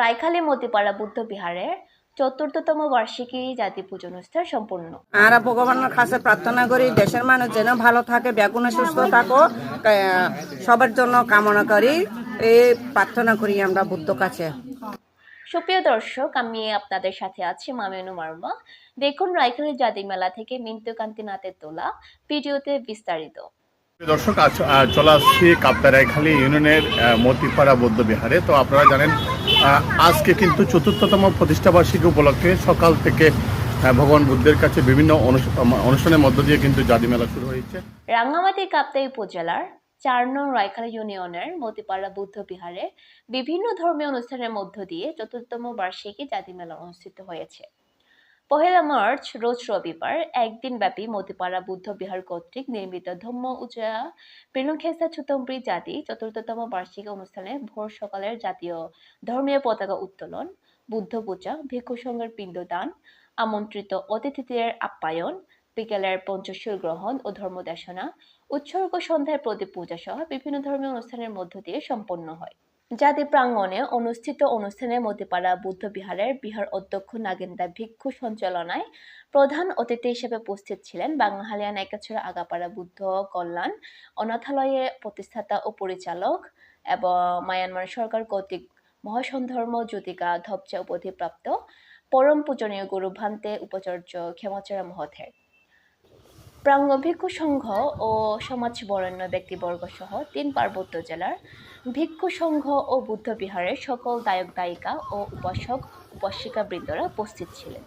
রায়খালী মতিপাড়া বুদ্ধ বিহারের চতুর্থতম বার্ষিকী জাতি পুজো অনুষ্ঠান সম্পূর্ণ। আমরা ভগবানের কাছে প্রার্থনা করি দেশের মানুষ যেন ভালো থাকে, বেগুনে সুস্থ থাকো, সবার জন্য কামনা করি, এই প্রার্থনা করি আমরা বুদ্ধ কাছে। সুপ্রিয় দর্শক, আমি আপনাদের সাথে আছি মামিনু মারমা। দেখুন রায়খালী জাতি মেলা থেকে মিন্টু কান্তি নাথের তোলা ভিডিওতে বিস্তারিত। দর্শক, চলে আসছি কাপ্তাই রায়খালী ইউনিয়নের মতিপাড়া বৌদ্ধ বিহারে। তো আপনারা জানেন আজকে কিন্তু চতুর্থতম প্রতিষ্ঠাবার্ষিকী উপলক্ষে সকাল থেকে ভগবান বুদ্ধের কাছে বিভিন্ন অনুষ্ঠানের মধ্য দিয়ে কিন্তু জাতি মেলা শুরু হয়েছে। রাঙ্গামাটি কাপ্তাই উপজেলার ৪ নং রায়খালী ইউনিয়নের মতিপাড়া বুদ্ধ বিহারে বিভিন্ন ধর্মীয় অনুষ্ঠানের মধ্য দিয়ে চতুর্থতম বার্ষিকী জাতি মেলা অনুষ্ঠিত হয়েছে। ১ মার্চ রোজ রবিবার একদিনব্যাপী মতিপাড়া বুদ্ধ বিহার কর্তৃক নির্মিত ধম্ম উজা পিনুখেসা ছুতম্বরি জাতি চতুর্থতম বার্ষিকী অনুষ্ঠানে ভোর সকালের জাতীয় ধর্মীয় পতাকা উত্তোলন, বুদ্ধ পূজা, ভিক্ষু সংঘের পিণ্ডদান, আমন্ত্রিত অতিথিদের আপ্যায়ন, বিকেলের পঞ্চশীল গ্রহণ ও ধর্মদেশনা, উৎসর্গ সন্ধ্যায় প্রদীপ পূজা সহ বিভিন্ন ধর্মীয় অনুষ্ঠানের মধ্য দিয়ে সম্পন্ন হয়। জাতি প্রাঙ্গণে অনুষ্ঠিত অনুষ্ঠানে মতিপাড়া বুদ্ধ বিহারের বিহার অধ্যক্ষ নাগেন্দা ভিক্ষু সঞ্চালনায় প্রধান অতিথি হিসেবে উপস্থিত ছিলেন বাঙালিয়া নাইকাছড়া আগাপাড়া বুদ্ধ কল্যাণ অনাথালয়ের প্রতিষ্ঠাতা ও পরিচালক এবং মায়ানমার সরকার কর্তৃক মহাসন্ধর্ম জ্যোতিকা ধপচা উপাধিপ্রাপ্ত পরম পূজনীয় গুরু ভান্তে উপাচার্য ক্ষেমাচরা মহোদয়। প্রাঙ্গণ ভিক্ষু সংঘ ও সমাজ বরেণ্য ব্যক্তিবর্গ সহ ৩ পার্বত্য জেলার ভিক্ষু সংঘ ও বুদ্ধ বিহারের সকল দায়ক দায়িকা ও উপাসক উপাসিকা বৃন্দরা উপস্থিত ছিলেন।